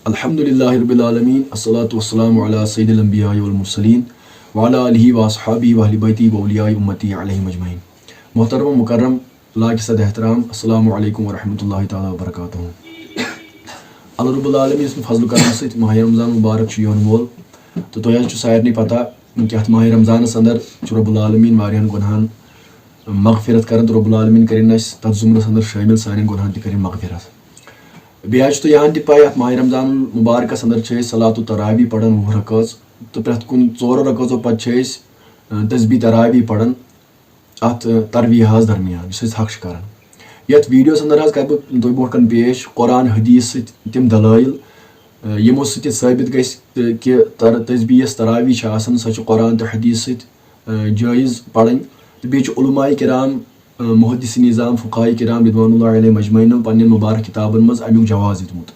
अल्हम्दुलिल्लाहि रब्बिल आलमीन अस्सलातु वस्सलामु अला सय्यिदिल अंबिया'i वल मुरसलीन व अला आलिहि व अस्हाबिहि व अहलि बैतिहि व औलिया'i उम्मती अलैहिम अजमईन। मोहतरम मुकर्रम लाइक सद एहतराम अस्सलामु अलैकुम व रहमतुल्लाहि तआला व बरकातुहू। अल्लाह रब्बुल आलमीन सुन फजल करम सहित माह रमज़ान मुबारक छु योन वोल तो तोह छु सारनी पता कि अत माह रमज़ानस अंदर छु रब्बुल आलमीन वारियान गुनाहन मगफिरत करन तो रब्बुल आलमीन करिन अस तथ जुमरस अंदर शामिल सानिन गुनाहन त करिन मगफिरत। बेहज तो यहाँ पाई अत माह रमज़ान मुबारकस अंदर सलातु तरावी पढ़न 20 रकात तो प्रत कुन 4 रकातों पे तस्बीह तरावी पढ़न अत तरवीहस दरमियान हक कर ये वीडियोस अंदर कर तुम ब्रोह कन पेश कुरान हदीस तम दलाइल यमो साबित गि कि तस्बीह तरावी सह कुरान तो हदीस जायज़ पढ़न तो बे उलमाए किराम मुहद्दिस निज़ाम फ़ुक़हा किराम रिदवानुल्लाह अलैहिम अजमईन पन्न मुबारक किताबन मज अमुक जवाज़ दितमुत।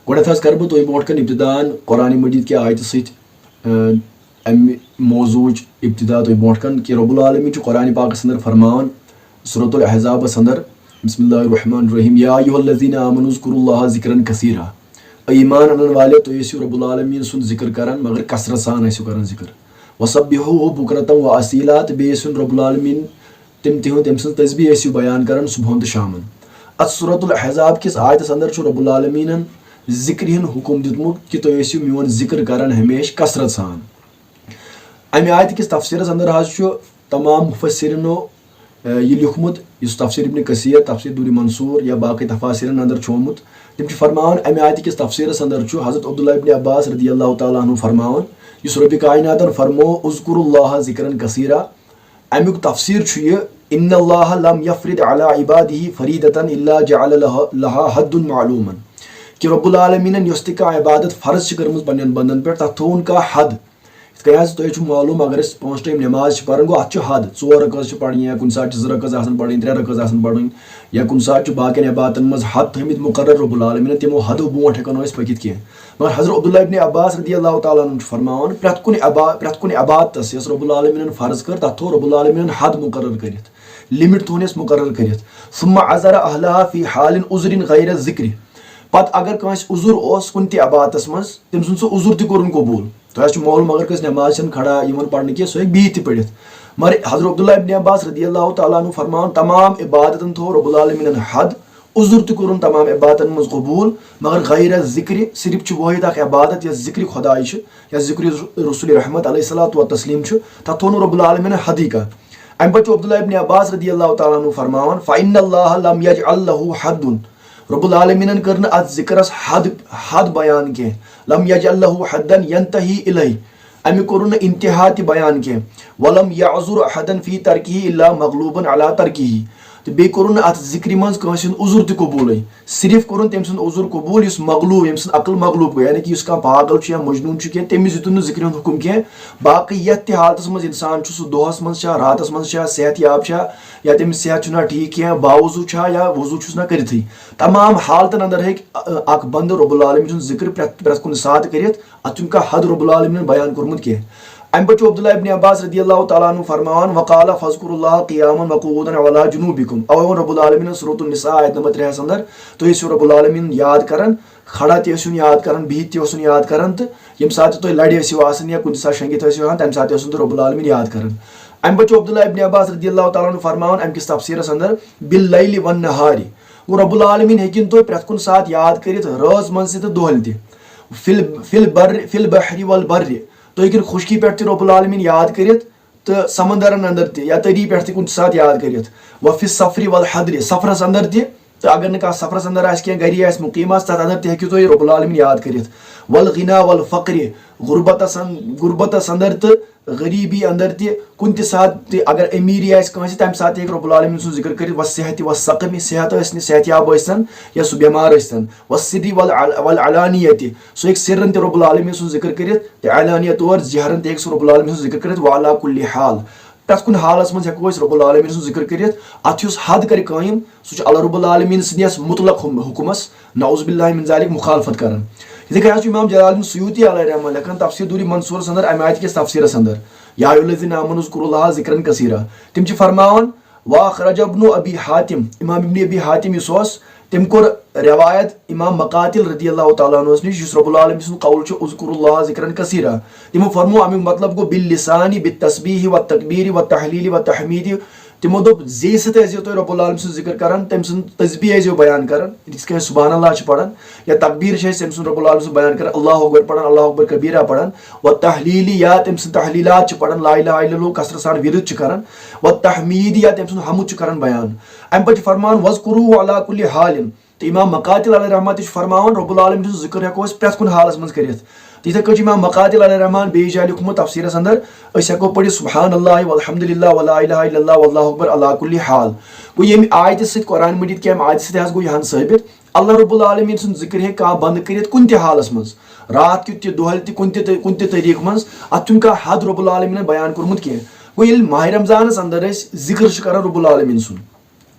गोडथ कर तुम ब्रोह कन इब्तिदान कुरान मजीद के आयत अम मौजूज इब्तिदा तुम ब्रोह कन कि रब्बुल आलमीन कुरान पाकस अंदर फरमान सूरतुल अहज़ाबस अंदर बिस्मिल्लाहिर रहमानिर रहीम या अय्युहल्लज़ीना आमनू ज़कुरुल्लाह ज़िक्रन कसीरा। ईमान अनन वाले तो ये रब्बुल आलमीन सुन जिक्र करान मगर कसरत सान कर जिक्र वसब्बिहुहु बुक्रतन व असीला तो बे रब्बुल आलमीन तम सज तस्बीह बयान कर सुबह तो शामन। अत सूरतुल अहज़ाब किस आयतस अंदर रब्बुल आलमीन जिक्र हन हुकुम दितमुत कि तुम मोन जिक्र कर हमेशा कसरत सान। अमे आयत किस तफसीरस अंदर तमाम मुफस्सिरिनो यह लिखमुत इस तफसीर इब्न कसीर तफसीर दुर मंसूर या बाकी तफासिरन अंदर छोमुत तम फरमान अमे आयत किस तफसीरस अंदर हज़रत अब्दुल्लाह इब्न अब्बास रज़ियल्लाहु तआला अन्हु फरमान इस रब्बि कायनातन फरमो उज़्कुरुल्लाह ज़िक्रन कसीरा। अमुक तफसीर इन्नल्लाह लम यफ़रिद अला इबादिही फरीदतन इल्ला जअल लहा हद्दुन मालूमन कि रब्बुल आलमीन यस तह इबादत फर्ज कर्म पन्न बंदन पे तथ थोन कह हद तुम मालूम अगर 5 टाइम नमाज पान गो अत हद 4 रकात पढ़ी या कुछ 2 रकात पढ़ी 3 रकात पढ़ी या कुछ बाकी इबादतन मज हद थमित मुकर्रर रब्बुल आलमीन तमो हदो ब्रोट हेको पकित कह मगर हज़रत अब्दुल्लाह इब्न अब्बास रज़ियल्लाहु तआला अन्हु फरमान प्रत कुन इबादतस यस रब्बुल आलमीन फर्ज कर तथ थो रब्बुल आलमीन हद मुकर्रर कर लिमिट थोनस मुकर्रर कर सुम्मा अज़रा अहलहा फी हालिन उज़रिन गैर ज़िक्र पत अगर कंस उज़ुर ओस कुन ति इबादतस मज तम सुन सो उज़ुर त कोरुन कबूल तो मालूम अगर कंस नमाज खड़ा पढ़ने की सह बिह पढ़ मगर हज़रत अब्दुल्लाह इब्न अब्बास रज़ियल्लाहु तआला अन्हु फरमान तमाम इबादतन थो रब्बुल आलमीन हद उज़ुर त कोरुन तमाम इबादतन मज कबूल मगर गैर ज़िक्र सिर्फ वाहिद अख इबादत या ज़िक्र खुदाई या ज़िक्र रसूल रहमत अलैहिस्सलातु व तस्लीम तथ थो रब्बुल आलमीन हदी का। अम पे अब्दुल्लाह इब्न अब्बास रज़ियल्लाहु तआला अन्हु फरमान फ़इन्नल्लाह लम यजअल लहु हद्दुन रब्बुल आलमीन कर अत जिक्रस हद बयान कह लम यजअल लहु हद्दन यंतही इलैहि अमे कोर इंतहा त बयान कह वलम यअज़ुर अहदन फी तर्किही इल्ला मग़लूबन अला तर्किही तो बे कोर अत जिक्र मज उज़ुर त कबूल सिर्फ कोर तम सुन उज़ुर कबूल इस मग़लूब यम सुन अकल मग़लूब गो यानी कि पागल या मजनून कह तमिस दितुन जिक्र हुकुम कह बाकी ये हालत मज इंसान सह दोहस मज रातस मज सेहत याब या तमिस सेहत ठीक कह बावजू या वजू ना कर तमाम हालतन अंदर हेक बंद रब्बुल आलमीन जिक्र प्रत कुन साथ कर अत हद रब्बुल आलमीन बयान कोरमुत कह। अम पे अब्दुल्लाह इब्न अब्बास रज़ियल्लाहु तआला अन्हु फरमान वक़ाल फ़ज़्कुरुल्लाह क़ियामन व क़ुऊदन व अला जुनूबिकुम अव रब्बुल आलमीन सूरतुन निसा आयत नंबर 3 अंदर तो ये रब्बुल आलमीन याद करन खड़ा तन याद करन बिहित तन याद करन तो यम सात तुम लड़े आसन या कुछ सात शंगित तम सात तो रब्बुल आलमीन याद करन। अम पे अब्दुल्लाह इब्न अब्बास रज़ियल्लाहु तआला अन्हु फरमान अम किस तफसीरस अंदर बिल लैलि वन नहारी वो रब्बुल आलमीन हेकिन तो प्रत कुन सात याद कर राज मन से दोहल फिल बहरी वल बर्रि तो हेकिन खुशकी पे रब्बुल आलमीन याद कर तो समंदरन अंदर या तरी पे कुछ सात याद कर वफि सफरी वल हदरि सफरस अंदर तो अगर न सफरस अंदर गरी मुकीम तथ अंदर तक रब्बुल आलमीन याद कर वल गिना वल फ़क्र गुरबतस अंदर तो गरीबी अंदर कुन सात अगर अमीरी तम सात रब्बुल आलमीन सुन जिक्र कर वसेहत व सकमी सेहत सेहत याब या सह बेमार व सिर्री वल अलानियत सह सिरन त रब्बुल आलमीन सुन जिक्र कर अलानियत और जहरन त रब्बुल आलमीन सुन जिक्र कर वाला कुल्ली हाल प्रत कुन हालस मज हेको रब्बुल आलमीन सुन जिक्र कर अत हद कर कायम सह अल्लाह रब्बुल आलमीन सदिस मुतलक हुकुमस नऊज़ बिल्लाहि मिन ज़ालिक मुखालफत कर। इथे कह इमाम जलालुद्दीन सुयूती अलैहि रहमतुल्लाह लेखन तफसीर दुर मंसूर अंदर अमे आयत के तफसीरस अंदर या अय्युहल्लज़ीना आमनू ज़कुरुल्लाह ज़िक्रन कसीरा तम फरमान व अख़रज इब्नु अबी हातिम इमाम इब्न अबी हातिम तम कोर रवायत इमाम मकातिल रदी अल्लाह तआला अन्हु निश युस रब्बुल आलमीन सुन कौल छ उज़कुरुल्लाह ज़िक्रन कसीरा। तिमो फरमो अमिक मतलब गो बिल लिसानी बित तस्बीह व तकबीर व तहलील व तहमीद। तिमो दोप जे सत आइजो तो रब्बुल आलमीन सुन जिक्र करन, तम सुन तस्बीह आइजो बयान करन, इसके सुभान अल्लाह छ पढ़न, या तकबीर छ तम सुन रब्बुल आलमीन सुन बयान करन, अल्लाहु अकबर पढ़न, अल्लाहु अकबर कबीरा पढ़न, व तहलील या तम सुन तहलीलात छ पढ़न, ला इलाहा इल्लल्लाह कसर सान विरुद छ करन, व तहमीद या तम सुन हमद छ करन बयान। अम पछ फरमान वज़कुरु अला कुल्लि हालिन। तो इमाम मकातिल अलैहि रहमत फरमान रब्बुल आलमीन सुन जिक्र हेको प्रत कुन हालस मज करित। तिथे कछ इमाम मकातिल अलैहि रहमान बे जाय लिखमु तफसीरस अंदर अस हेको पढ़ि सुब्हानल्लाह वल्हम्दुलिल्लाह वला इलाहा इल्लल्लाह वल्लाहु अकबर अला कुल्लि हाल। गो यम आयत सत कुरान मजीद के आयत सत हस गो यहन साबित अल्लाह रब्बुल आलमीन सुन जिक्र हे का बंद करित कुन ते हालस मज, रात कि दोहल ति कुन ते तरीक मज अतुन का हद रब्बुल आलमीन बयान करमुत के। गो ये माह रमजान अंदर जिक्र कर रब्बुल आलमीन सुन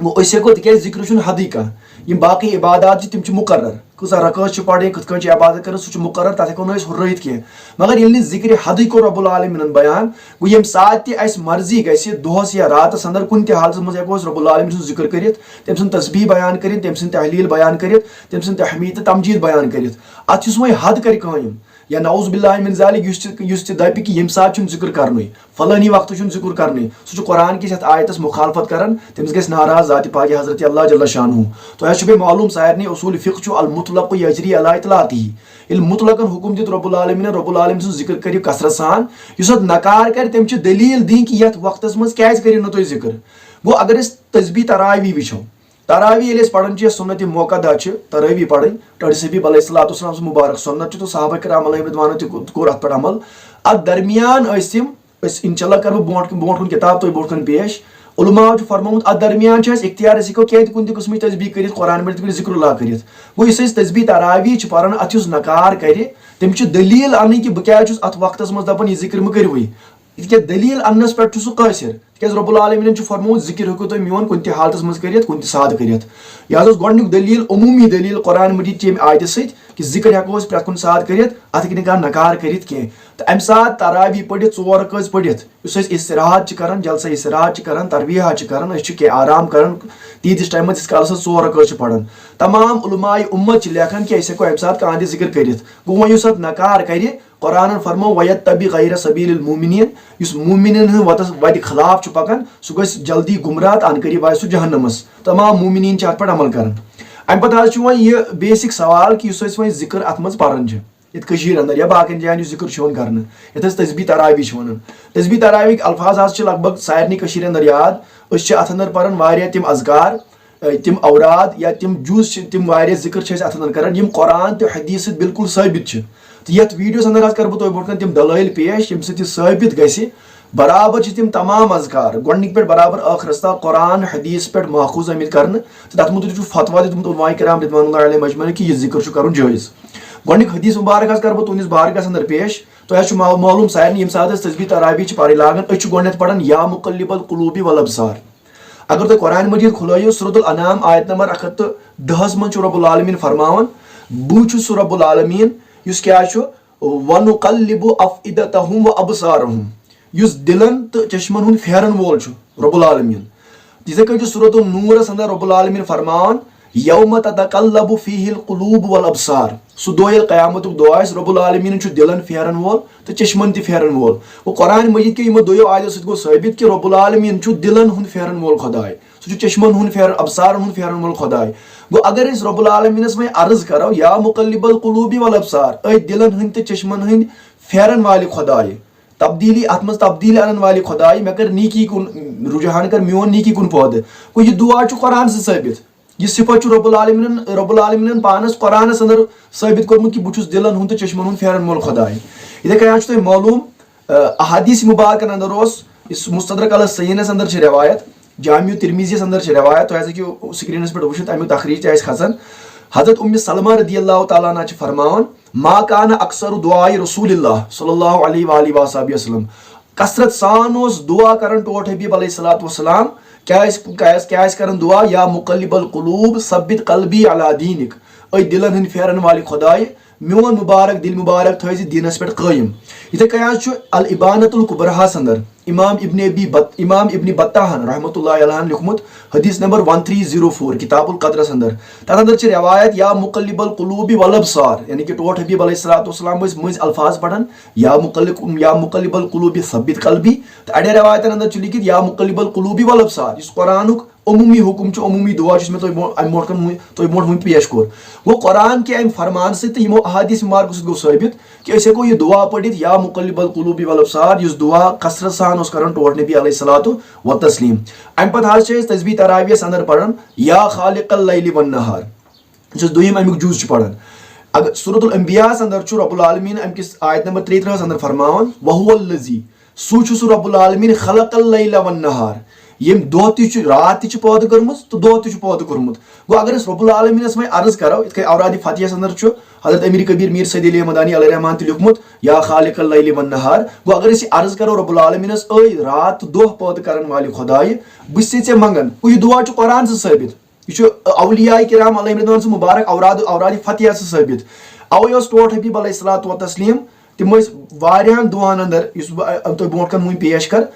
वो हेको तिक जिक्र हदी कह यम बाकी इबादात तिम मुकर्रर कसा रकात पढ़े कथ इबादत कर सह मुकर्रर तथ हेको हुर्रत कह। मगर ये जिक्र हद को रब्बुल आलमीन बयान गो यम सात मर्जी गि दोहस या रातस अंदर कुन हालत मज हेको रब्बुल आलमीन जिक्र कर, तम सुन तस्बीह बयान कर, तम सुन तहलील बयान कर, तम सुन तहमीद तमजीद बयान कर। अत वो हद कर कायम या नऊज़ बिल्लाहि मिन ज़ालिक युस दपि कि यम सात जिक्र करन फलानी वक्त जिक्र करन सह कुरान किस आयतस मुखालफत करन तमिस गस नाराज ज़ात पाक हज़रत अल्लाह जल्ल शानहु। तो यह बे मालूम सारनी उसूल फ़िक़्ह अल मुतलक़ यजरी अला इतलातिही। इल मुतलक़न हुकुम दित रब्बुल आलमीन सुन जिक्र करियो कसरत सान, युस नकार कर तम दलील दी कि यथ वक्तस मज क्या करियो न तुम जिक्र। गो अगर तस्बीह तरावी वुचो तरावी ये पढ़न सुन्नत मौकदा तरावी पढ़ टर्स हबीब अलैहिस्सलाम मुबारक सुन्नत तो साहबा किराम रिदवानो कोर अत पे अमल। अत दरमियान इंशाल्लाह कर बोट किताब तो बोट पेश उलमा फरमोत अत दरमियान इख्तियार हेको क्या कुन किस्म तस्बीह कर कुरान में जिक्रुल्लाह कर। गो इस तस्बीह तरावी पढ़न अत नकार कर तम दलील अन कि बह क्या अत वक्तस मज दपान यह जिक्र मह करो क्या दलील अन्नस पे सह कासिर क्या रब्बुल आलमीन फरमोत जिक्र हेको तुम मोन कुन हालत मज कर कुन साद कर। यह गोडनिक दलील उमूमी दलील कुरान मजीद चम आयत सत कि जिक्र हेको प्रत कुन साद कर अत हेक नकार कर कह। तो अम सात तरावी पढ़ित 4 रकात पढ़ित इस्तराहत कर जलसा इस्तराहत कर तरवीह कर आराम कर तीतिस टाइम कालस 4 रकात पढ़न। तमाम उलमाए उम्मत लेखन कि हेको अम सात कह जिक्र कर। गो वो नकार कर कुरान फरमो वयत्तबि गैर सबीलिल मुमिनीन युस मुमिनीन वत खिलाफ पकान सह गस जल्दी गुमराह अन करीब आए सह जहन्नमस। तमाम मुमिनीन अत पे अमल कर। अम पे यह बेसिक सवाल कि वो जिक्र अत मज पान ये अंदर या बाकी जान जिक्र कर ये तस्बीह तरावी वन। तस्बीह तरावी अल्फाज लगभग सारे अंदर याद अत अंदर पान तम अज़कार तम औराद या तम जुज तम जिक्र अत अंदर कर कुरान तो हदीस बिल्कुल साबित। तो ये वीडियोस अंदर कर तुम बोट तम दलाइल पेश यम साबित गि बराबर तम तमाम अज़कार गोडनिक पे बराबर आखिरस तक कुरान हदीस पे माखूज आमित कर। तथ मुतल फतवा दितमुत उलमाए किराम रिदवानुल्लाह अलैहिम अजमईन कि यह जिक्र कर जायज़। गोडनिक हदीस मुबारक कर तुंदिस बारगस अंदर पेश। तो यह मालूम सारे यम सात तस्बीह तरावी पारे लागान गोडनेथ पढ़न या मुक़ल्लिबल क़ुलूबि वल अब्सार। अगर तुम कुरान मजीद खुलायो सूरतुल अनाम आयत नंबर 110 मज रब्बुल आलमीन फरमावन बह छुस रब्बुल आलमीन युस क्या वनुक़ल्लिबु अफ़इदतहुम व अबसारहुम युस दिलन तो चश्मन हुन फेरन वोल रब्बुल आलमीन। जिसे कह सूरतुल नूरस अंदर रब्बुल आलमीन फरमान यौम ततक़ल्लबु फ़ीहिल क़ुलूब वल अब्सार। सह दो क़यामतुक दो रब्बुल आलमीन दिलन फेरन वोल तो चश्मन ति फेरन वोल। वो कुरान मजीद के यमो दोयो आयतो सत गो साबित कि रब्बुल आलमीन दिलन हुन फेरन वोल खुदाय सह चश्मन हुन फेरन अब्सार हुन फेरन वोल खुदाय। गो अगर रब्बुल आलमीनस में अर्ज करो या मुक़ल्लिबल क़ुलूबि वल अब्सार ऐ दिलन हंद तो चश्मन हंद फेरन वाले खुदाय तब्दीली अत मज तब्दीली अनन वाले खुदाय मे कर नीकी कुन रुझान कर मोन नीकी कुन पौध। गो यह दुआ कुरान से साबित यह सिफत रब्बुल आलमीन पानस कुरान अंदर साबित कोरमुत कि बुछुस दिलन हुन तो चश्मन हुन फेरन वोल खुदाय। इधे कह तुम मालूम अहादीस मुबारकन अंदर इस मुस्तदरक अल सहीहस अंदर रवायत जामिउ तिरमिज़ीस अंदर रवायत। तो स्क्रीनस पे वुचित अमुक तखरीज खसन हजरत उम्मे सलमा रदियल्लाहु तआला अन्हा फरमान मा कान अक्सर दुआई रसूलिल्लाह सल्लल्लाहु अलैहि वसल्लम कसरत सान दुआ करन टोट हबीब अलैहिस्सलातु वस्सलाम क्या करन दुआ या मुक़ल्लिबल क़ुलूब सब्बित क़ल्बी अला दीनिक ऐ दिलन हंद फेरन वाले खुदाय मोन मुबारक दिल मुबारक थी दीनस पे कायम। इथे कन अल इबानतुल कुबरहास अंदर इमाम इब्न बत्ताहन रहमतुल्लाहि अलैहि लिखमुत हदीस नंबर 1304 किताबुल कद्रस अंदर तथ अंदर रवायत या मुकल्लिबल कुलूबि वल अबसार, यानी कि टोट हबीब अलैहिस्सलाम मज अल्फाज पढ़न या मुकल्लिबल कुलूबि सब्बित कल्बी, तो अड़े रवायतन अंदर लिखित या मुकल्लिबल कुलूबि वल अबसार। इस कुरानुक अमूमी हुकुम अमूमी दुआ मे तुम पेश कोर वो कुरान के अम फरमान सो अहादीस मुबारक गो साबित कि अस हेको यह दुआ पढ़ित या मुकल्लिबल कुलूबि वल अबसार, इस दुआ कसरत सान कर टोट नबी अलैहिस्सलातु व तस्लीम। अम पे तस्बीह तरावियस अंदर पढ़न या खालिकल लैलि वन नहार, दुयम अमुक जुज पढ़न। अगर सूरतुल अंबियास अंदर रब्बुल आलमीन अमकिस आयत नंबर 33 अंदर फरमान वहुवल लज़ी सू रब्बुल आलमीन खलकल लैला वन नहार, यम दो रात पैदा कर्मुत तो दो पैदा कर्मुत। गो अगर रब्बुल आलमीनस में अर्ज करो इत औराद फतिहस अंदर हजरत अमीर कबीर मीर सईद अली मदानी अलैहि रहमान लिखमुत या खालिकल लैलि वन नहार। गो अगर अर्ज करो रब्बुल आलमीनस रात दो पैदा करन वाले खुदाए बे मंगन, गो यह दुआ कुरान से साबित, यह औलिया किराम अलैहिम रिदवान से मुबारक औराद फतिहा से साबित। अवे टोट हबीब अलैहिस्सलातु व तस्लीम तिम वारियान दुआन अंदर तुम ब्रोट कन पेश कर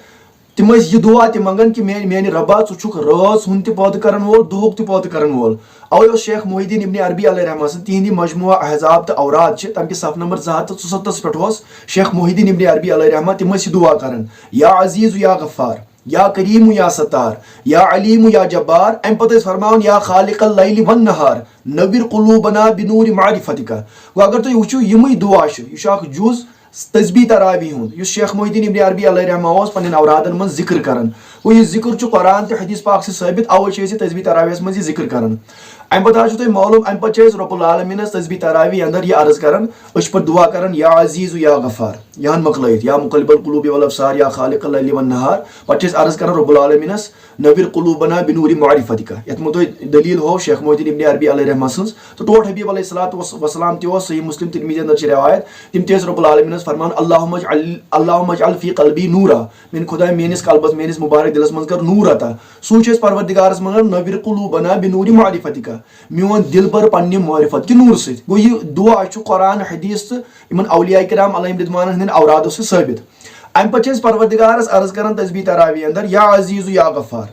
तिम यह दुआ तह मंगन कि मेन रब्बा षुक रात हुंद पैदा कर वोल दुहुक पैदा कर वोल। अवे शेख मोहिद्दीन इब्न अरबी अलैहि रहमान तिहंदी मजमुआ अहजाब तो औराद तम सफ नंबर 277 पे शेख मोहिद्दीन इब्न अरबी अलैहि रहमान तिम दुआ कर या अजीज़ या गफ्फार या करीम या सत्तार या अलीम या जब्बार। अम पे फरमान या खालिकल लैलि वन नहार नविर कुलूबना बिनूरि मारिफतिका। अगर तुम वो यम दुआ यह जुज तस्बीह तरावी हुंद शेख मोहिद्दीन इब्न अरबी अलैहि रहमान पन्न औरादन मन जिक्र कर, वो यह जिक्र कुरान तो हदीस पाक से साबित, अवे तस्बीह तरावीस मज जिक्र कर। अम पे तुम मालूम अम पे रब्बुल आलमीन तस्बीह तरावी अंदर यह अर्ज कर दुआ कर या अजीज़ या गफ्फार यहां मकलत या मुकल्लिबल कुलूबि वल अबसार या खालिकल लैलि वन नहार। पे अर्ज कर रब्बुल आलमीन नविर कुलूबना बिनूरि मारिफतिका, यत दलील हो शेख मोहिद्दीन इब्न अरबी अलैहि रहमान सन्स। तो टोट हबीब अलैहिस्सलातु वस्सलाम तह सही मुस्लिम तिरमिज़ी अंदर रवायत तिम रब्बुल आलमीन फरमान अल्लाहुम्मा अजअल फी क़ल्बी नूरा, मेन खुदा मेनिस कल्बस मेनिस मुबारक दिलस मज कर नूर अता। सू परवरदिगारस मंगन नविर कुलूबना बिनूरि मारिफतिका, मोन दिल भर पन्ने मारिफत कि नूर से। गो यह दुआ कुरान हदीस इन औलिया किराम अलैहिम रिदवान हंदन औरादों से साबित। अम पे परवरदिगारस अर्ज कर तस्बीह तरावी अंदर या अजीज़ या गफ्फार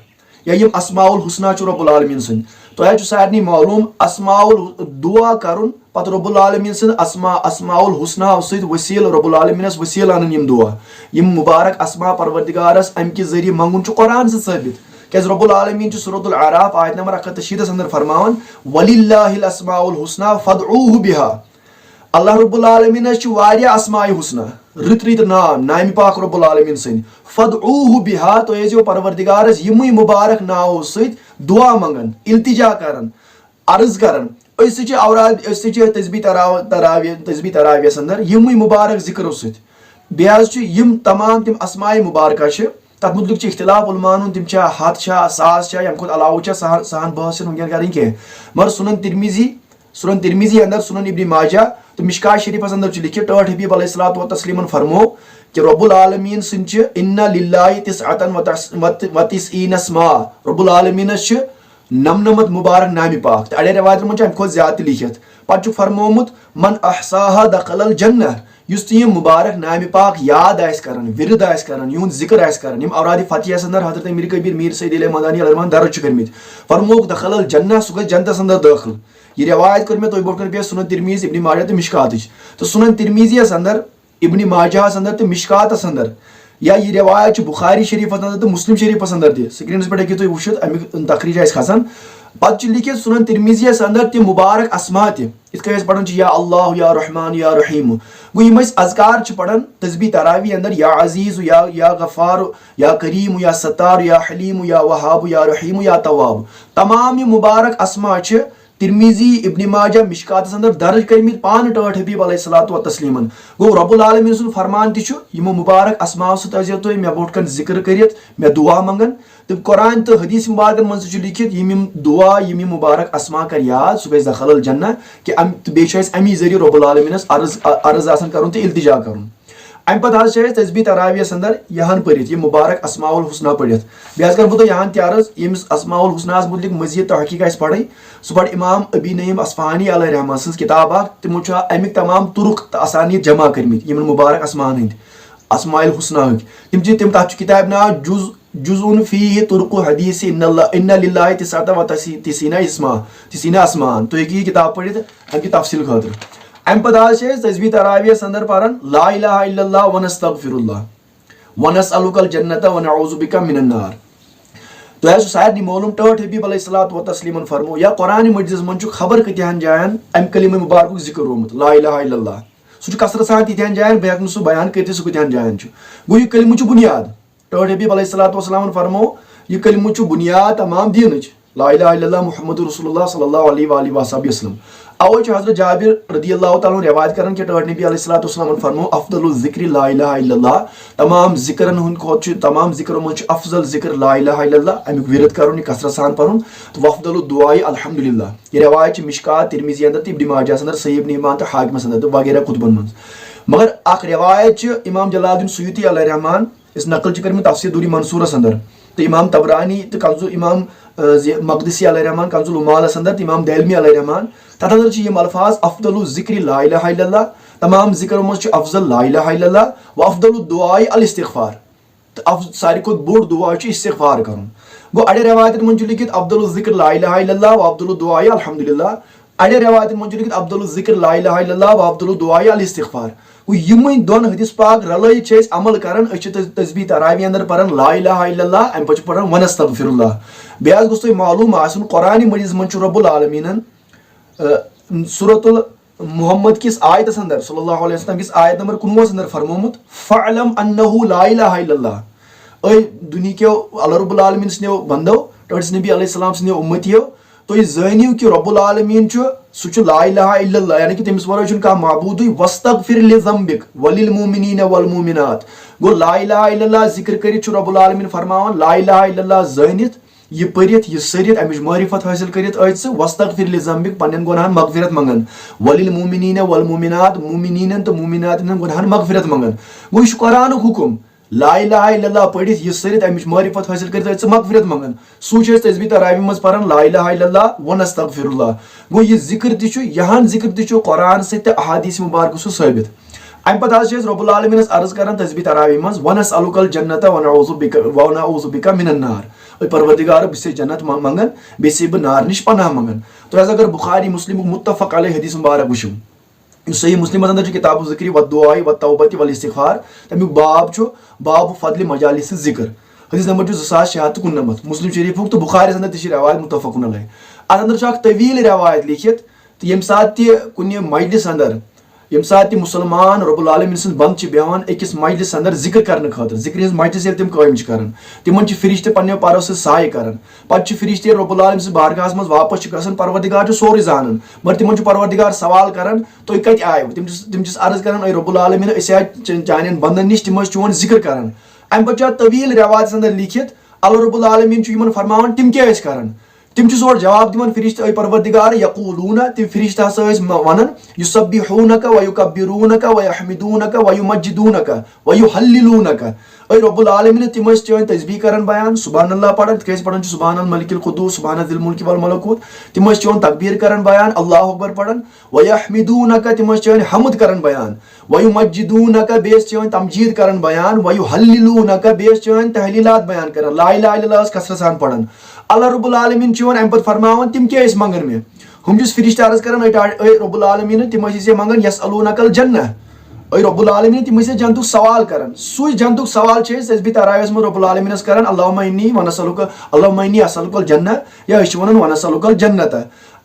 या यम अस्माउल हुस्ना रब्बुल आलमीन सन्द। तो सारे मालूम अस्माउल दुआ कर पत रब्बुल आलमीन सन्द अस्माउल हुस्ना वसील रब्बुल आलमीनस वसील अन यम दुआ यम मुबारक अस्मा परवरदिगारस अम कि जरिए मंगुन कुरान से साबित। क्या रब्बुल आलमीन सूरतुल आराफ आयत नंबर 1 अंदर फरमान वलिल्लाहिल अस्माउल हुस्ना फदऊहु बिहा। अल्लाह रब्बुल आलमीन वारिया अस्माए हुस्ना रित रित नाम पाक रब्बुल आलमीन सन्द फदऊहु बिहा। तो ये परवरदिगारस यम मुबारक नाव सत दुआ मंगन इल्तिजा करन अर्ज करन औराद तस्बीह तरावियस अंदर यम मुबारक जिक्र सत बेम तमाम तिम अस्माए मुबारका तथ मुतलिक इख्तिलाफ उलमान तिम हथ सास यम खुद अलाव सहन बहस वनकन कर कह, मगर सुनन तिरमिजी अंदर सुनन इब्न माजा तो मिशकात शरीफस अंदर लिखित टोट हबीब अलैहिस्सलातु व तस्लीमन फरमो कि रब्बुल आलमीन सन्द इन्ना लिल्लाहि तिस्अतन व तिस्ईन अस्मा, रब्बुल आलमीन 99 मुबारक नाम पाक। तो अड़े रवायत मन अम खुद ज्यादा लिखित पे फरमोमुत मन अहसाहा दखलल जन्नह, युस यम मुबारक नाम पाक याद करन विरद करन युन जिक्र करन यम औराद फतिहस अंदर हजरत अमीर कबीर मीर सईद अली मदानी अलैहि रहमान दर्ज करमित फरमोक दखलल जन्नह सु जन्नतस अंदर दाखिल। यह रवायत कर मैं तो बोट कर सुनन तिरमिज़ी इब्न माजा तो मिशकात। तो सुनन तिरमिज़ीयस अंदर इब्न माजाहस अंदर तो मिशकातस अंदर या यह रवायत बुखारी शरीफ अंदर तो मुस्लिम शरीफस अंदर तह स्क्रीन पे हेकि तुम वुचित अमिक तखरीज खसान। पे लिखित सुनन तिरमिज़ीयस अंदर तम मुबारक अस्मा इत पढ़न या अल्लाह या रहमान या रहीम। गो यम अज़कार पढ़न तस्बीह तरावी अंदर या अजीज़ या गफ़ार या करीम या सत्तार या हलीम या वहाब या रहीम या तवाब। तमाम ये मुबारक अस्मा तिरमिज़ी इब्न माजा मिशकात अंदर दर्ज करमित पान टोट हबीब अलैहिस्सलातु व तस्लीमन। गो रब्बुल आलमीन सुन फरमान तम मुबारक अस्मा सो तुम मे बोट कन जिक्र कर मे दुआ मंगन। तो कुरान तो हदीस मुबारक मन लिखित यम दुआ यम मुबारक अस्मा कर याद सह गई दखलल जन्नह कि बे अमी जरिए रब्बुल आलमीनस अर्ज कर इल्तिजा कर। अम पे तस्बीह तरावियस अंदर यहान पढ़ित यह मुबारक अस्माउल हुस्ना पढ़ित बेहद कर बह यहान त्यारज यमिस अस्माउल हुस्ना मुतलिक मजीद तहकीक आस पढ़ सह पढ़ इमाम अबी नईम अस्फहानी अलैहि रहमान सज किताब तिमो अमिक तमाम तुरुक तो असानीद जमा कर्मित यमन मुबारक अस्मान हंद अस्माउल हुस्ना तिम तथ किताब नाव जुज़उन फीहि तुरुक हदीस इन्ना लिल्लाहि तिसअता व तिसीना अस्मान तो ये किताब पढ़ित अमि तफसील खतर अम पे तस्बीह तरावियस अंदर पारान ला इलाहा इल्लल्लाह व नस्तगफिरुल्लाह व नसअलुकल जन्नत व नऊज़ु बिका मिनन नार तो है सारे मालूम टर्ट हबीब अलैहिस्सलातु व तस्लीमन फरमो या कुरान मजीद मन खबर कतहन जायन अम कलिमा मुबारक जिक्र रोमुत ला इलाहा इल्लल्लाह सह कसरत सान तिथन जायन बह हेक सह बयान कर सह कतहन जायन गो यह कलिमा बुनियाद टर्ट हबीब अलैहिस्सलातु वस्सलाम फरमो यह कलिमा बुनियाद तमाम दीन ला इलाहा इल्लल्लाह मुहम्मदुर रसूलुल्लाह सल्लल्लाहु अलैहि वसल्लम अवै हज़रत जाबिर रदियल्लाहु ताला रिवायत करन कि टर्ट नबी अलैहिस्सलातु वस्सलाम फरमो अफदलुल ज़िक्र ला इलाहा इल्लल्लाह तमाम ज़िक्रन हुन खोत तमाम ज़िक्र मन अफजल ज़िक्र ला इलाहा इल्लल्लाह अमिक विरत करन यह कसरत सान पढ़ुन तो वफदलुद दुआई अल्हम्दुलिल्लाह ये रिवायत मिशकात तिरमिज़ी अंदर इब्न माजा अंदर सही इब्न हिब्बान तो हाकिम अंदर तो वगैरह कुतुबन मन मगर अख रिवायत इमाम जलालुद्दीन सुयूती अलैहि रहमान इस नकल कर तफसीर दुरी मंसूर अंदर तो इमाम तबरानी तो कंजुल इमाम मकदसी अलैहि रहमान कंजुल उमाल अंदर तो इमाम दैलमी अलैहि रहमान तथ अंदर यम अल्फाज अफदलुल ज़िक्र ला इलाहा इल्लल्लाह तमाम ज़िक्र मज अफजल ला इलाहा इल्लल्लाह व अफदलुद दुआई अल इस्तिग़फार तो सारी खुद बोड़ दुआ इस्तिग़फार कर गो अड़े रवायत मन लिखित अफदलुल ज़िक्र ला इलाहा इल्लल्लाह व अफदलुद दुआई अल्हम्दुलिल्लाह अड़े रवायत मन लिखित अफदलुल ज़िक्र ला इलाहा इल्लल्लाह व अफदलुद दुआई अल इस्तिग़फार यम दोन हदीस पाक रल अमल कर तस्बीह तरावी अंदर पढ़ान ला इलाहा इल्लल्लाह अम पे पढ़ान व नस्तगफिरुल्लाह बेहद गोस तुम मालूम आसन कुरान मजीद मन रब्बुल आलमीन सूरतुल मुहम्मद किस आयत अंदर सल्लल्लाहु अलैहि वसल्लम किस आयत नंबर 19 अंदर फरमोमुत फअलम अन्नहु ला इलाहा इल्लल्लाह ओय दुनिया के अल्लाह रब्बुल आलमीन स्ने बंदो तोस नबी अलैहि सलाम स्ने उम्मतियो तो ये जानियो कि रब्बुल आलमीन सह ला इलाहा इल्लल्लाह यानी कि तमिस वराय का माबूद वस्तगफिर लिज़ंबिक वलिल मुमिनीन वल मुमिनात गो ला इलाहा इल्लल्लाह जिक्र करित रब्बुल आलमीन फरमावन ला इलाहा इल्लल्लाह जानित यह पढ़ित यह सरित अमिच मारिफत हासिल करित वस्तगफिर लिज़ंबिक पन्न गुनाहन मगफिरत मंगन वलिल मुमिनीन वल मुमिनात मुमिनीन तो मुमिनात गुनाहन मगफिरत मंगन गो यह कुरान हुकुम ला इलाहा इल्लल्लाह पढ़ित यह सरित अमिच मारिफत हासिल करित मगफिरत मंगन सह तस्बीह तरावी मज पढ़ान ला इलाहा इल्लल्लाह व नस्तगफिरुल्लाह गो यह जिक्र तहान जिक्र तह कुरान से अहादीस मुबारक साबित अम पे रब्बुल आलमीन अर्ज कर तस्बीह तरावी मज व नसअलुकल जन्नत व नऊज़ु बिका मिनन नार परवरदिगार बस जन्नत मंगन बेस बह नार निश पनाह मंगन तो अगर बुखारी मुस्लिम मुत्तफक अलैहि हदीस मुबारक वुचो सही मुस्लिम अंदर किताब ज़िक्र व दुआई व तौबत वल इस्तिग़फार तमिक बाब बाब फदल मजालिस ज़िक्र हदीस नंबर 2649 मुस्लिम शरीफ तो बुखारी अंदर रवायत मुत्तफकुन अलैहि अत अंदर तवील रवायत लिखित तो यम सात कुन मजलिस अंदर यम सात मुसलमान रब्बुल आलमीन सद बंद बेहान अकिस मजलिस अंदर जिक्र करने खतर जिक्र हज मजलिस तिम कायम कर तिमन फरिश्ते पन्ने पारो से साय कर पे फरिश्ते रब्बुल आलमीन सद बारगाहस मज वापस गसन परवरदिगार सोरे जानन मगर तिमन परवरदिगार सवाल कर तुम कत आयो तिम अर्ज कर रब्बुल आलमीन चान बंदन निश तिम चोन जिक्र कर अम पे तवील रवायत अंदर लिखित अल्लाह रब्बुल आलमीन फरमान तिम क्या कर तिम और जवाब दिवन फरिश्ते परवरदिगार यकूलून तिम फरिश्ते वन युसब्बिहूनक व युकब्बिरूनक व यहमिदूनक व युमज्जिदूनक व युहल्लिलूनक रब्बुल आलमीन तिम चन तस्बीह करन बयान सुबहानल्लाह पढ़न कैसे पढ़न सुबहानल मलिकिल कुद्दूस सुबहानल जिल मुल्क वल मलकूत तिम चन तकबीर करन बयान अल्लाहु अकबर पढ़न व यहमिदूनक तिम चन हम्द करन बयान व युमज्जिदूनक बेस चन तमजीद करन बयान व युहल्लिलूनक बेस चन तहलीलात बयान करन ला इलाहा इल्लल्लाह कसरत सान पढ़न अल्लाह रब्बुल आलमीन चोन अम पे फरमावन तिम क्या मंगन मे हम फरिश्ते अर्ज कर रब्बुल आलमीन तिम मंगन यसअलूनकल जन्नह रब्बुल आलमीन तिम जन्नतुक सवाल कर सु जन्नतुक सवाल तस्बीह तरावीस में रब्बुल आलमीन कर अल्लाहुम्मा इन्नी असअलुकल जन्नह या वन व नसअलुकल जन्नत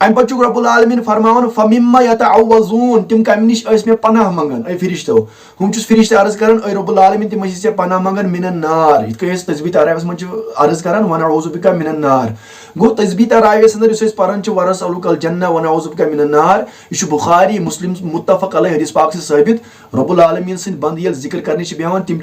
अम पे रब्बुल आलमीन फरमावन फमिम्मा यतअव्वज़ून तिम कम निश मे पनाह मंगन फरिश्तो हम फरिश्ते अर्ज कर रब्बुल आलमीन तिम पनाह मंगन मिनन नार इत तस्बीह तरावीस में अर्ज कर व नऊज़ु बिका मिनन नार गो तस्बीह तरावीस अंदर पढ़ान व नसअलुकल जन्नह व नऊज़ु बिका मिनन नार यह बुखारी मुस्लिम मुत्तफक अलैहि हदीस पाक से साबित रब्बुल आलमीन सद बंद ये जिक्र करने बेहान तिम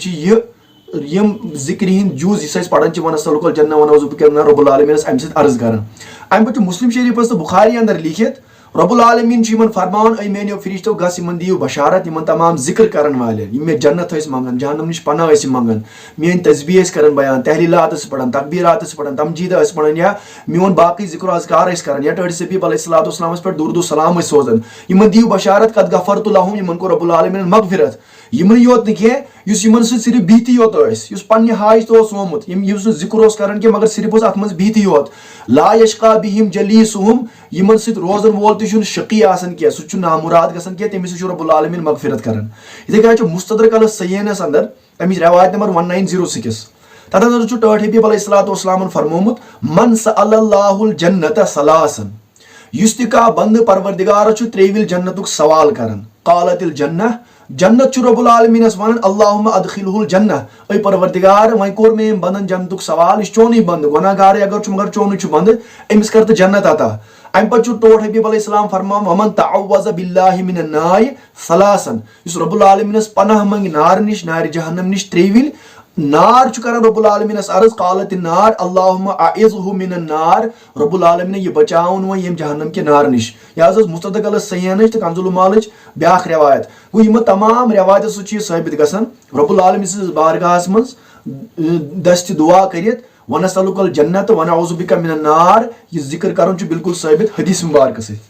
यम जिक्र हिंद जूज यह पढ़ान व नसअलुकल जन्नह व नऊज़ु बिका मिनन नार रब्बुल आलमीन अम अर्ज कर अम पे मुस्लिम शरीफ तो बुखारी अंदर लिखित रब्बुल आलमीन यमन फरमान ऐ मेनियो फरिश्तो गस यमन दियो बशारत यमन तमाम जिक्र करन वाले मे जन्नत स मंगन जहन्नम निश पनाह स मंगन मेन तस्बीह करन बयान तहलीलात स पढ़न तकबीरात स पढ़न तमजीद स पढ़न या मेन बाकी जिक्र अज़कार स करन या टर्ड सबीब अलैहिस्सलातु वस्सलाम पर दुरूद सलाम स सोजन यमन दियो बशारत कद गफरतु लहुम यमन को रब्बुल आलमीन मगफिरत यमन योत न के युस यमन सिर्फ बीती योत युस पन्ने हाज तो सोमुत युस जिक्र करन के मगर सिर्फ अत मज बीती योत ला यशका बिहिम जलीसुहुम यमन सिर्फ रोजन वोल तुन शकी आसन के सु नामुराद गसन के तमिस रब्बुल आलमीन मगफिरत करन इथे क्या मुस्तदरक अल सय्यनस अंदर अमिस रिवायत नंबर 1906 तथ अंदर छु टर्ड हबीब अलैहिस्सलातु वस्सलाम फरमोमुत मन सअलल्लाहुल जन्नत सलासन युस्तिका बंद परवरदिगार छु त्रेविल जन्नतुक सवाल करन कालतिल जन्नह जन्नत छु रब्बुल आलमीन वन अल्लाहुम्मा अदखिलहुल जन्नह ऐ परवरदिगार वै कोर में बंदन जन्नतुक सवाल इस चोनी बंद गुनाहगार अगर छु मगर चोनु छु बंद एमिस करत जन्नत अता अम पे टोट हबीब अलैहिस्सलाम फरमान वमन तअव्वज़ बिल्लाहि मिनन नार सलासन युस रब्बुल आलमीन पनाह मंग नार निश नार जहन्नम निश त्रेविल नार छु करन रब्बुल आलमीन अर्ज कालत नार अल्लाहुम्मा अइज़हु मिनन नार रब्बुल आलमीन ये बचाउन व यम जहन्नम के नार निश याज मुस्तदरक अल सय्यन त कंजुल मालच ब्याख रिवायत गो यम तमाम रिवायत सु छि साबित गसन रब्बुल आलमीन बारगाहस मज दस्त दुआ करित वनसलुकल जन्नत वनऊज़ु बिका मिनन नार ये जिक्र करन छु बिल्कुल साबित हदीस मुबारक से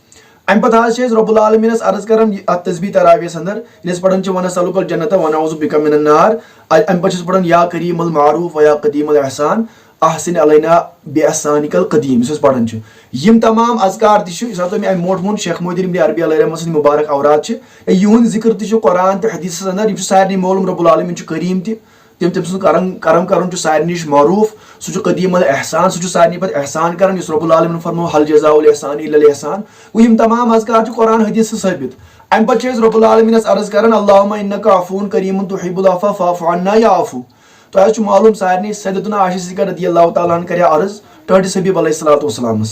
अम पता रब्बुल आलमीन अर्ज करन तस्बीह तरावीह अंदर इस पढ़न छु वनसलुकल जन्नत वनऊज़ु बिका मिनन नार अम पे पढ़न या करीमुल मारूफ व या कदीमुल एहसान अहसिन अलैना बिअहसानिकल कदीम इस पढ़न छु यम तमाम अज़कार ति छु इस तो मे मोट मोन शेख मोइनुद्दीन इब्न अरबी अलैहि रहमतुल्लाह मुबारक औरात छु युन जिक्र ति छु कुरान ते हदीस अंदर यम सारनी मालूम रब्बुल आलमीन छु करीम ति तम सुन करम करन सारे निश मरूफ सह कदीम एहसान सह सारे पे एहसान कर रब्बुल आलमीन फरमो हल जज़ाउल एहसान इल्लल एहसान यम तमाम अज़कार कुरान हदीस साबित अम पे रब्बुल आलमीन अर्ज कर अल्लाहुम्मा इन्नका अफून करीमुन तुहिब्बुल अफ़्व फ़अफ़ु अन्ना या अफ़ू तो मालूम सारे सैयदतुना आयशा सिद्दीक़ा रज़ियल्लाहु तआला अन्हा करे अर्ज टर्ड हबीब अलैहिस्सलातु वस्सलाम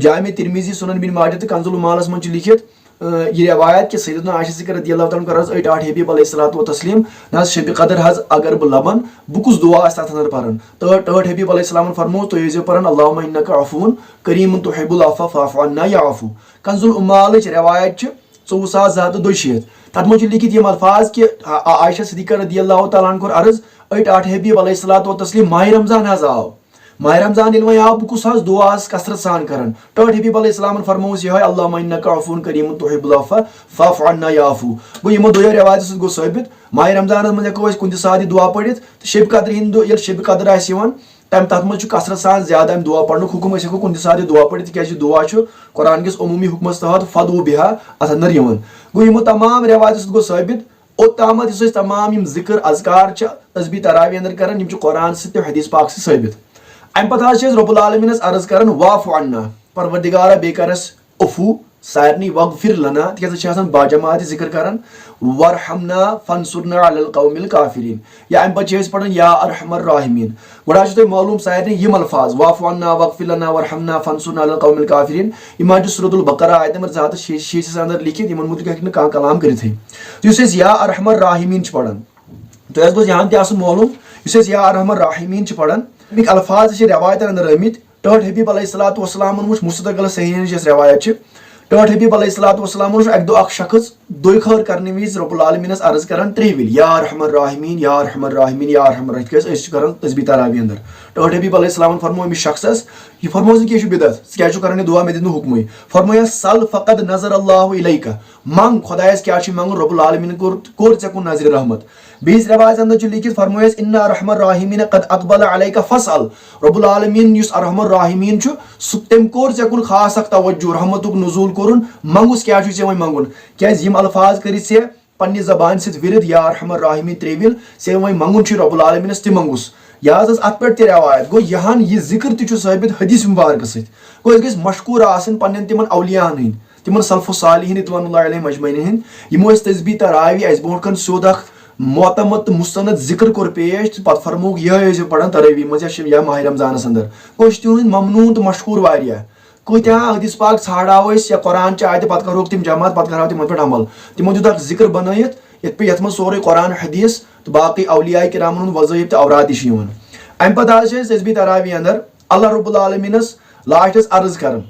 जामे तिरमिज़ी सुनन बिन माजा तो कंजुल मालस मन लिखित ये रिवायत कि सैयदतुना आयशा सिद्दीक़ा रज़ियल्लाहु तआला कर अर्ज टाट हबीब अलैहिस्सलातु तस्लीम न शब कदर हज अगर बह लबन बुकुस दुआ तथ अंदर परन तो टर्ड हबीब अलैहिस्सलाम फरमो तो ये परन अल्लाहुम्मा इन्नका अफ़ून करीमुन तुहिब्बुल अफ़्व फ़अफ़ु अन्ना या अफ़ू कंजुल मालच रिवायत 4200 तथ मन लिखित यम अल्फाज कि आयशा सिद्दीक़ा रज़ियल्लाहु तआला अन्हा कर अर्ज टाट हबीब अलैहिस्सलातु तस्लीम माह रमज़ान हज आव माह रमज़ान ये आव बह कुस दुआ कसरत सान कर टर्ड हबीब अलैहिस्सलाम फरमोस यह अल्लाहुम्मा इन्नका अफ़ून करीमुन तुहिब्बुल अफ़्व फ़अफ़ु अन्ना या अफ़ू गो यमो दोयो रिवायत सो गो साबित माह रमज़ान मज हेको कुन साथ दुआ पढ़ित शब कदर हिंद ये शब कदर आवन तम तथ मज कसरत सान ज्यादा दुआ पढ़ हुकुम हेको कुन साथ दुआ पढ़ित क्या दुआ कुरान किस उमूमी हुक्मस तहत फदू बिहा अत अंदर गो यमो तमाम रिवायत गो साबित ओतामत तमाम यम जिक्र अज़कार तस्बीह तरावी अंदर कर कुरान से हदीस पाक से साबित अम पे रब्बुल आलमीन अर्ज कर वाफ़ु अन्ना परवरदिगारा बे करस उफू सारनी वगफिर लना तक बाजमात जिक्र कर वरहमना फंसुरना अलल कौमिल काफिरीन या अम पे पढ़न या अरहमर राहिमीन गोड़ा तुम मालूम सारनी यम अल्फाज वाफ़ु अन्ना वगफिर लना वरहमना फंसुरना अलल कौमिल काफिरीन यम सूरतुल बकरा आयत नंबर 206 अंदर लिखित यमन मुतल्लिक़ कह कलाम करित तो या अरहमर राहिमीन पढ़न तो गो यहाँ तह मालूम या अरहमर राहिमीन पढ़न अल्फाज रिवायत अंदर आमित टर्ड हबीब अलैहिस्सलातु वस्सलाम मुस्तदरक अल सय्यन रिवायत टर्ड हबीब अलैहिस्सलातु वस्सलाम अक दो शख्स दुई खर करने विज रब्बुल आलमीन अर्ज कर त्रेविल या रहमान राहिमीन या रहमान राहिमीन या रहमान कर तस्बीह तरावी अंदर टर्ड हबीब अलैहिस्सलाम फरमो अमिस शख्सस यह फरमो क्या बिदत क्या कर दुआ मे दिन हुक्म फरमोया सल फ़क़द नज़र अल्लाहु इलैका मंग खुदायस क्या मंग रब्बुल आलमीन कोर चे कुन नजर रहमत बीस रिवायत अंदर लिखित फरमोयस इन्ना अरहमर राहिमीन क़द अक़बल अलैका फसल रब्बुल आलमीन युस अरहमर राहिमीन छु सु तम कोर चे कुन खास तवज्जो रहमतुक नुज़ूल कोरुन मंगुस क्या छु वे मंगुन क्या यम अल्फाज कर पन्ने जबान सित विरद या अरहमर राहिमीन त्रेविल से वे मंगुन छु रब्बुल आलमीन ति मंगुस याद अत पे रिवायत गो यहाँ यह जिक्र ति साबित हदीस मुबारक सत गो गई मशकूर आसन पन्न तिमन औलियान हंद तिमन सल्फु सालिहीन रिदवानुल्लाहि अलैहिम अजमईन हंद यमो तस्बीह तरावी अस ब्रोट कन सोद मोतमत मुस्तनद जिक्र कोर पेश पे फरमोक यह पढ़न तरावी मज या माह रमजानस अंदर गो तिहद ममनून तो मशकूर वारिया कत्या हदीस पाक छाड़ाव या कुरान च आयत पे करो तम जमात पे करो तिमन पे अमल तिमो दुत जिक्र बनयत ये मज सोरे कुरान हदीस तो बाकी औलिया किरामन वज़ाइफ तो औरात अम पे तस्बीह तरावी अंदर अल्लाह रब्बुल आलमीनस लास्टस अर्ज कर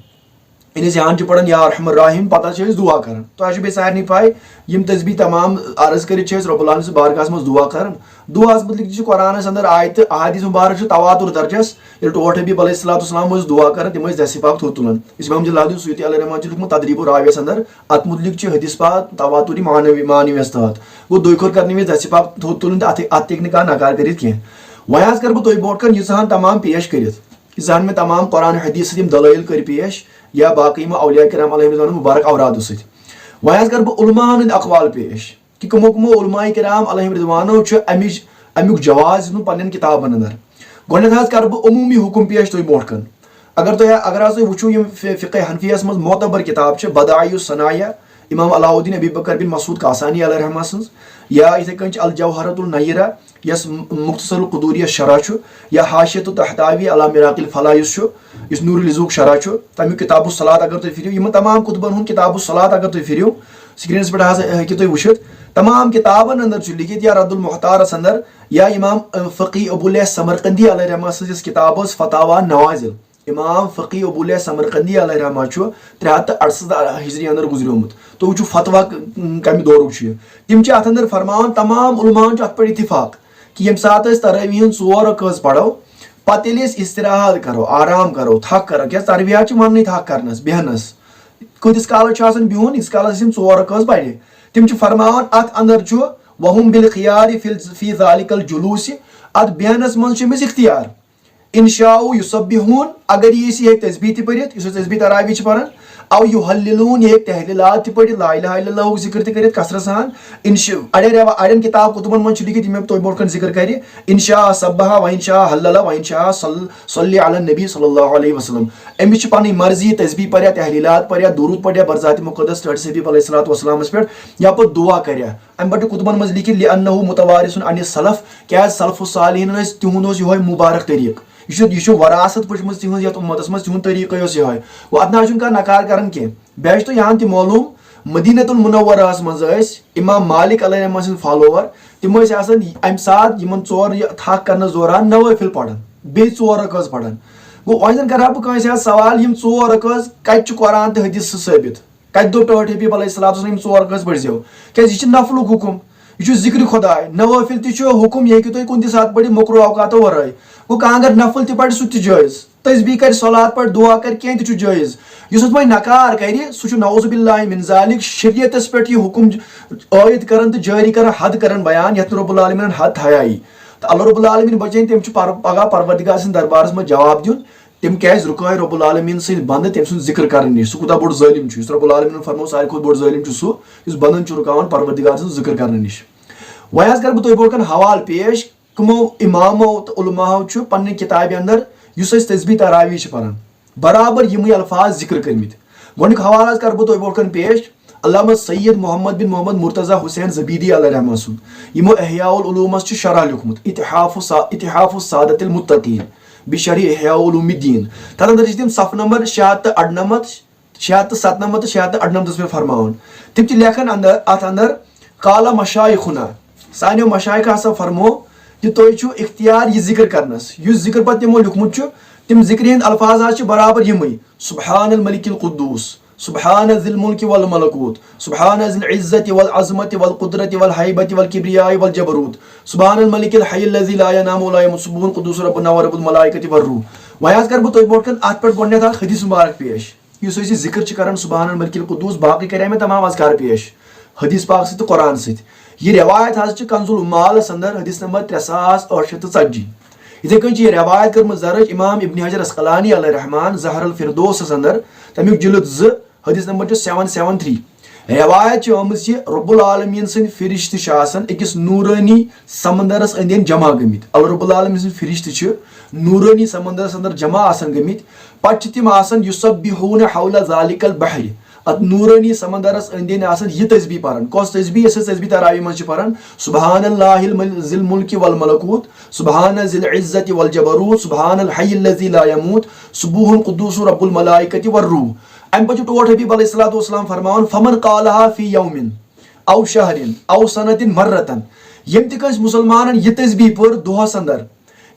इन ध्यान पढ़ान या रहमान राहिम पता दुआ कर तो सारे पाई यम तस्बीह तमाम अर्ज कर रब्बुल आलमीन से बारगाह में दुआ कर दुआ मुतलिक कुरान अंदर आयत अहादीस मुबारक तवातुर दर्जस ये टोट हबीब अलैहिस्सलाम दुआ कर तम दस पाक थो तुलान इमाम जलालुद्दीन सुयूती अलैहि तदरीब रावियस अंदर अत मुतलिक हदीस पाक तवातुरी मानवियस तहत गो दुखर करने दस पाक थो तुलन अत नकार कर वह कर बह बोट यहान तमाम पेश कर यहान में तमाम कुरान हदीस दलाइल कर पेश या बाकी औलिया किराम अलैहिम मुबारक औरादों सत वह कर बह उलमाहन हंद अकवाल पेश कि कमो कमो उलमा किराम अलैहिम रिज़वानो अमुक जवाज पन्न किताबन अंदर गोडनेथ कर बह अमूमी हुकुम पेश तुम बोट अगर वो फ़िक़्ह हनफियस मज मोतबर किताब बदाइउस सनाया इमाम अलाउद्दीन अबी बकर बिन मसूद कासानी अलैहिर्रहमा सन्स या इथे कन अल जौहरतुल नय्यरा यस मुख्तसरुल कुदूरिया शरह या हाशियतु तहतावी अला मिराकिल फलायुस इस नूरुल लुज़ूक शरह तमिक किताबुस सलात अगर तुम फिरियो यम तमाम कुतुबन हुन किताबुस सलात अगर तुम फिरियो स्क्रीन पे हेकि तुम वुचित तमाम किताबन अंदर लिखित या रद्दुल मुख्तारस अंदर या इमाम फ़क़ीह अबूल समरकंदी अलैहिर्रहमा सन्स किताब फतावा नवाजिल इमाम फ़क़ीह अबूल समरकंदी अलैहिर्रहमा 368 हिजरी अंदर गुजरोमुत तो वो फतवा कम दौर तम अत अंदर फरमान तमाम उलमान अत पे इतिफाक कि यम सात तरावीह 4 रकात पढ़ो पत इस्तराहत करो आराम करो थक करो क्या तरविया वन थक करनस बेहनस कतिस काल बिहुन इस काल 4 रकात पढ़े तम फरमान अत अंदर वहुम बिल खियार फी ज़ालिकल जुलूस अत बेहनस मज इख्तियार इंशाउ युसब्बिहून अगर ये तस्बीह पढ़ित तस्बीह तरावी पढ़ान औ युहल्लिलून ये तहलीलात पढ़ ला इलाहा इल्लल्लाह जिक्र कर कसरत सान अड़न किताब कुतुबन मन लिखित तुम बोट जिक्र कर इंशा सब्बहा व इंशा हल्लला व इंशा सल्ली अला नबी सल्लल्लाहु अलैहि वसल्लम अमिस पन मर्जी तस्बीह पढ़ तहलीलात पढ़ दुरूद पढ़ बरजात मुक़द्दस हबीब अलैहिस्सलाम पे या पे दुआ कर अम बट कुतुबन मज लिखित लिअन्नहु मुतवारिसुन अन सलफ क्या सलफुस सालिहीन तिहुंद यह मुबारक तरीक यह वरासत पचम तिहज ये उम्मत मज तिहुंद तरीक़ यह वो अत ना नकार कर बह तो यहाँ मालूम मदीनतुल मुनव्वरहस मज इमाम मालिक अलैहिर्रहमा सन्द फॉलोवर तम अम सात चोर थक कर दौरान नवाफिल पढ़ान बे 4 रकात पढ़ान गो वह कर बह सवाल यम 4 रकात कत कुरान तो हदीस साबित कत दो टोट हबीब अलैहिस्सलाम 4 रकात पढ़ो क्या यह नफलुक हुकुम यह जिक्र खुदाय नवाफिल तुम यह तुम कुन सात पढ़ मकरू अवकातो वराय गो कह अगर नफल तह पढ़ सह जायज़ तस्बीह कर सलात पढ़ दुआ कर कह जायज़ युस वह नकार कर सह नौजुबिल्लाहि मिन ज़ालिक शरीयतस पे यह हुकुम आयद कर तो जारी कर हद कर बयान यथ रब्बुल आलमीन हद थाई तो अल्लाह रब्बुल आलमीन बचान तम पगह परवरदिगार सन्द दरबारस में जवाब दिन तम क्या रुकाय रब्बुल आलमीन सन्द बंद तम सुन जिक्र कर नश सह कूता बोड़ ज़ालिम रब्बुल आलमीन फरमो सारे खुद बोड़ ज़ालिम सह बंदन रुकान परवरदिगार सन्द जिक्र कर नश वह कर तुम बोट हवाल पेश कमो इमामो तो उलमाओ पन्ने किताब अंदर युस तस्बीह तरावी पढ़ान बराबर यम अल्फाज जिक्र करमित गोड हवाल कर तुम बोट पेश अल्लामा सैयद मोहम्मद बिन मोहम्मद मुर्तज़ा हुसैन ज़बीदी अलैहिर्रहमा सुन यमो इहयाउल उलूमस शरह लिखमुत इतिहाफुस सादतिल मुत्तकीन बिशरह इहयाउल उलूमिद्दीन तथ अंदर तम सफ नंबर 698 697 698 पे फरमावन तम लेखन अंदर अत अंदर काला मशाइखुना सानियो मशाइख हसा फरमो कि तुम इख्तियार यह जिक्र करनस युस जिक्र पे तमो लिखमुत तम जिक्र हंद अल्फाज आज बराबर यम सुब्हानल मलिकिल कुद्दूस सुब्हान ज़िल मुल्क वल मलकूत सुब्हान ज़िल इज़्ज़ति वल अज़मति वल कुदरति वल हैबति वल किब्रियाइ वल जबरूत सुब्हानल मलिकिल हय्यिल लज़ी ला यनामु व ला यमूत सुब्बुहुल कुद्दूस रब्बुना व रब्बुल मलाइकति वर रूह वह कर तुम बोट अत पे गोडनेथ हदीस मुबारक पेश युस जिक्र कर सुब्हानल मलिकिल कुद्दूस बाकी कर तमाम अज़कार पेश हदीस पाक सत कुरान सत यह रवायत कंजुल उम्मालस अंदर हदीस नंबर 3840 इथे कन यह रवायत कर दर्ज इमाम इब्न हजर अस्कलानी अलैहिर्रहमान ज़हरुल फिरदौस अंदर तमिक जिल्द 2 हदीस नंबर 773 रवायत आमज रब्बुल आलमीन सन्द फिरिश्त अकिस नूरानी समंदरस अंदर जमा गमित अल्लाह रब्बुल आलमीन सन्द फिरिश्त नूरानी समंदरस अंदर जमा गमित पत तिम युसब्बिहून हौला ज़ालिकल बहर अत नूरानी समंदरस अंदर यह तस्बीह पढ़ान कौस तस्बीह तस्बीह तरावी मज पढ़ान सुब्हानल्लाहिल ज़िल मुल्क वल मलकूत सुब्हान ज़िल इज़्ज़ति वल जबरूत सुब्हानल हय्यिल लज़ी ला यमूत सुब्बुहुल कुद्दूस रब्बुल मलाइकति वर रूह अम पे टोट हबीब अलैहिस्सलाम फरमान फमन क़ालहा फी यौमिन औ शहरिन औ सनतिन मर्रतन यम तक मुसलमान यह तस्बीह पढ़ दोहस अंदर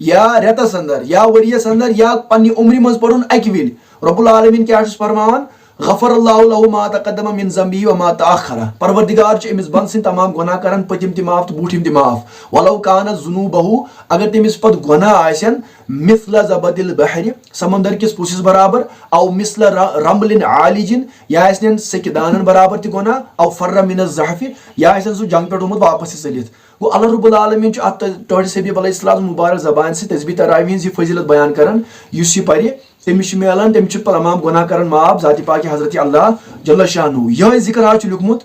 या रेतस अंदर या वरियस अंदर या पन्नी उम्र मज पढ़ुन अकि विल रब्बुल आलमीन क्या फरमान गफरल्लाहु लहु मा तक़द्दम मिन ज़म्बिही व मा तअख़्ख़र, परवरदिगार छ अमिस बंद सिंद तमाम गुनाह करन पतिम ति माफ तो बूठिम ति माफ। वलौ कान ज़ुनूबहु, अगर तमिस पत गुनाह आसन मिस्ल ज़बदिल बहरि, समंदर किस पुसिस बराबर, औ मिस्ल रमलिन आलिजिन, या आसन सेकदानन बराबर ति गुनाह, औ फर्र मिन ज़हफ़ि, या आसन सु जंग पे उमुत वापस चलित। गो अल्लाह रब्बुल आलमीन छ अत टोड सबीब अलैहिस्सलाम मुबारक ज़बान से तस्बीह तरावी हिंज फजीलत बयान करन, युस परि तमिस मिलान, तमिस तमाम गुनाह करन माफ ज़ाति पाक हज़रत अल्लाह जल्ल शानु। यह जिक्र आज लिखमुत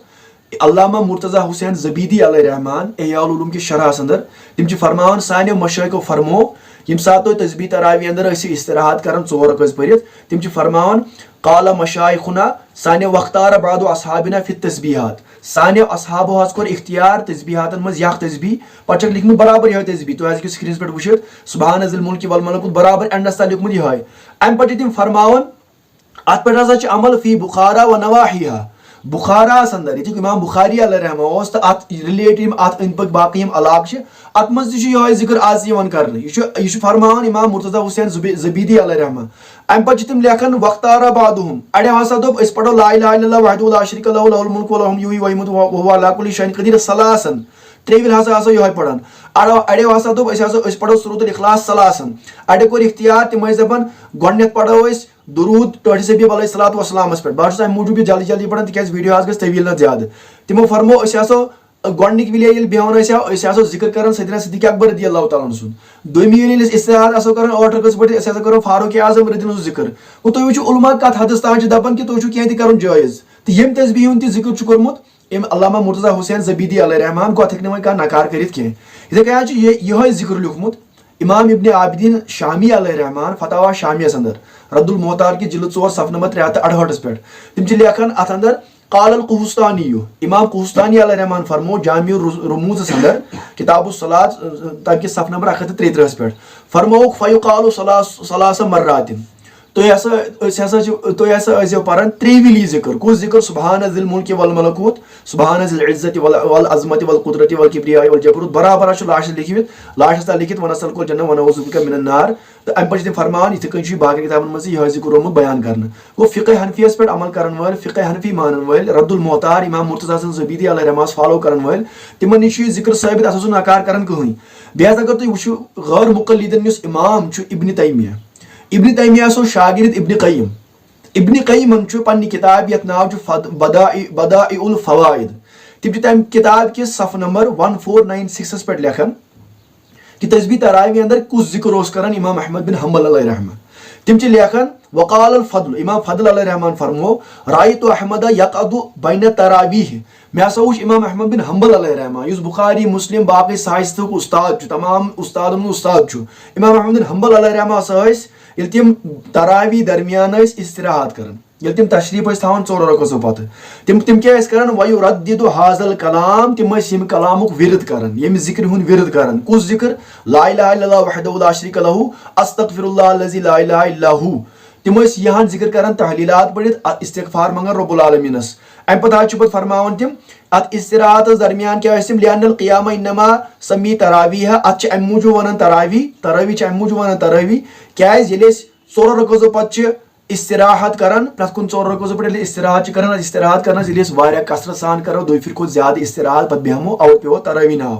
अल्लामा मुर्तज़ा हुसैन ज़बीदी अलैहि रहमान एहयाउल उलूम की शरह अंदर। तिम फरमान सानियो मशाइखो फरमो यम सात तो तस्बीह तरावी अंदर इस्तराहत करन 4 रकात परित, तिम फरमान काला मशाइखुना सानियो वख्तार बादो असहाबिना फि तस्बीहात, सानियो असहाबो हज कोर इख्तियार तस्बीहातन मज याख तस्बीह पचक लिखनु बराबर यह तस्बीह तो आज स्क्रीन पर वुचित सुभान ज़िल मुल्क वल मलकुत बराबर एंडस ता लिखमुत यह। अम पट तिम फरमावन अत पे हसा अमल फी बुखारा व नवाहिहा, बुखारा अंदर ये इमाम बुखारी अलैहि रहमा तो अत रिलेटिव अत अंद पक बाकी इलाक अत मज यह जिक्र आज कर यह फरमान इमाम मुर्तज़ा हुसैन ज़बीदी अलैहि रहमा। अम पे तम लेखन वख्तारा बादुहुम, अड़े हसा दोप अस पढ़ो ला इलाहा इल्लल्लाह वहदहु ला शरीका लहु लहुल मुल्कु व लहु युहयी व युमीतु व हुवा अला कुल्लि शैइन क़दीर सलासन, त्रेविल हसा यह पढ़न। अड़े हसा दोप अस पढ़ो सूरतुल इखलास सलासन, अड़े कोर इख्तियार तिम दपन गोडनेथ पढ़ो दुरूद टोटि सबीब अलैहिस्सलातु वस्सलामस पे बस अम मूजूब जल्दी जल्दी पढ़न तिक वीडियो आज तवील न ज्यादा। तिमो फरमो गोडनिक विले बेहन जिक्र कर सैयदना सिद्दीक़ अकबर रज़ियल्लाहु तआला अन्हु सुन, दोयमी इस्तिहाद आसो कर 8 रकात पढ़ अस करो फारूक आज़म रज़ियल्लाहु जिक्र। गो तुम वो उलमा कत हदस तान दपान कि तुम कह कर जायज़ तो यम तस्बीह हुंद जिक्र कोर्मुत अल्लामा मुर्तज़ा हुसैन ज़बीदी अलैहि रहमान गो अथ कह नकार कर इथे क्या यह जिक्र लिखमुत इमाम इब्न आबिदीन शामी अलैहि रहमान फतावा शामियस अंदर रद्दुल मोहतार की जिल्द 4 सफ़ नंबर 368 पे तिम लेखन अथ अंदर कालल कुहुस्तानी, इमाम कुहुस्तानी अलैहि रहमान फरमो जामिउर रुमूज़ अंदर किताबुस सलात तक सफ़ नंबर 133 पे फरमो फयुकालु सलास मर्रातिन, तो हसा पारान त्रेविली जिक्र कुछ जिक्र सुभान ज़िल मुल्क वल मलकूत, सुभान ज़िल इज़्ज़ति वल अज़मति वल कुदरति वल किब्रियाई वल जबरूत बराबर लाश लिखित लाश लिखित वनसल को जन्नत व नऊज़ु बिका मिनन नार। तो अम पे फरमान इथ कन बाकी किताबन मज यह जिक्र रोमुत बयान कर गो फ़िक़्ह हनफियस पे अमल करन वाल फ़िक़्ह हनफी मानन वाल रद्दुल मोहतार इमाम मुर्तज़ा ज़बीदी अलैहि रहमान फॉलो करन वाल तिमन निश जिक्र साबित अस नकार करन कहीं। बेहद अगर तुम वो गैर मुक़ल्लिदन इमाम इब्न तैमिया, इब्न तैमिया सो शागिर्द इब्न क़य्यिम, इब्न क़य्यिम पन्नी किताब यथ नाव बदाइउल फ़वाइद, तिम तम किताब के सफ़ नंबर 1496 पे लेखन कि तस्बीह तरावी अंदर कुछ जिक्र करन इमाम अहमद बिन हम्बल अलैहि रहमा। तिम लेखन वक़ाल अल फ़द्ल, इमाम फ़द्ल अलैहि रहमान फरमो रायतु अहमद यक़अदु बैन तरावीह, मैं हसा वुच इमाम अहमद बिन हम्बल अलैहि रहमा युस बुखारी मुस्लिम बाकी साहित्यक उस्ताद तमाम उस्तादन उस्ताद इमाम अहमद बिन हम्बल अलैहि रहमा ये तिम तरावी दरमियान इस्तिराहत करन ये तिम तशरीफ थान 4 रकातों पत तिम क्या कर वयुरद्दिदु हाज़ल कलाम, तिम यम कलामुक विरद करन यम जिक्र हुन विरद करन कुछ जिक्र ला इलाहा इल्लल्लाह वहदहु ला शरीका लहु अस्तगफिरुल्लाह अल्लज़ी ला इलाहा इल्ला हु, तिम यहाँ जिक्र करन तहलीलात पढ़ित इस्तिग़फ़ार मंगन रब्बुल आलमीनस। अम पे फरमावन तिम अत इस्तिराहत दरमियान क्या लियानल क़ियाम इन्नमा समी तरावीह, अत अम मूजूब वन तरावी तरावी अम मूजूब वन तरावी क्या 4 रकातों पत इस्तिराहत करन प्रत कुन 4 रकातों पे इस्तिराहत करन इस्तिराहत करन वारिया कसरत सान करो 2 फिर खुद ज्यादा इस्तिराहत पत बेहमो और पे तरावी नाव।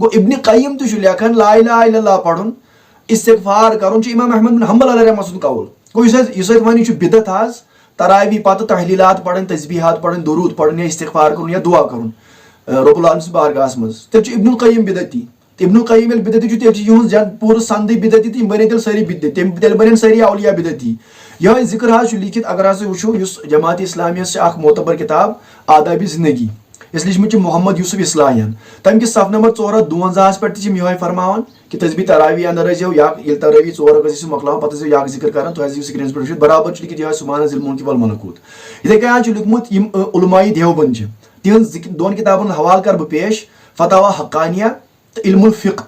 गो इब्न क़य्यिम तो लेखन ला इलाहा इल्लल्लाह पढ़ुन इस्तिग़फ़ार करुन इमाम अहमद बिन हम्बल अलैहि रहमान सुन कौल। गो इस वन बिदत आज तरावी पत तहलीलात पढ़न तस्बीहात पढ़न दुरूद पढ़न या इस्तिग़फ़ार करुन या दुआ करुन रब्बुल आलमीन बारगाहस मज तेल Ibnul Qayyim बिदती, Ibnul Qayyim L बिदती तेल यहूं पूर संद बिदती तम बने तेल सारी बिदत तेल बन सारी औलिया बिदती। यह जिक्र आज लिखित अगर वो जमात इस्लामिया से मोतबर किताब आदाबी ज़िंदगी इस लिखम मोहम्मद यूसुफ इस्लाहियन तम कि सफ़ नंबर 452 पे यह फरमान कि तस्बीह तरावी अंदर ये तरावी 4 रकात मकलाव पे या जिक्र कर तो स्क्रीन पे बराबर लिखित यह सुभान ज़िल मुल्क वल मलकूत। इथे क्या लिखमुत उलमाए देवबंद तिहन 2 किताबन हवाल कर बह पेश फतावा हक्कानिया तो इल्मुल फ़िक़्ह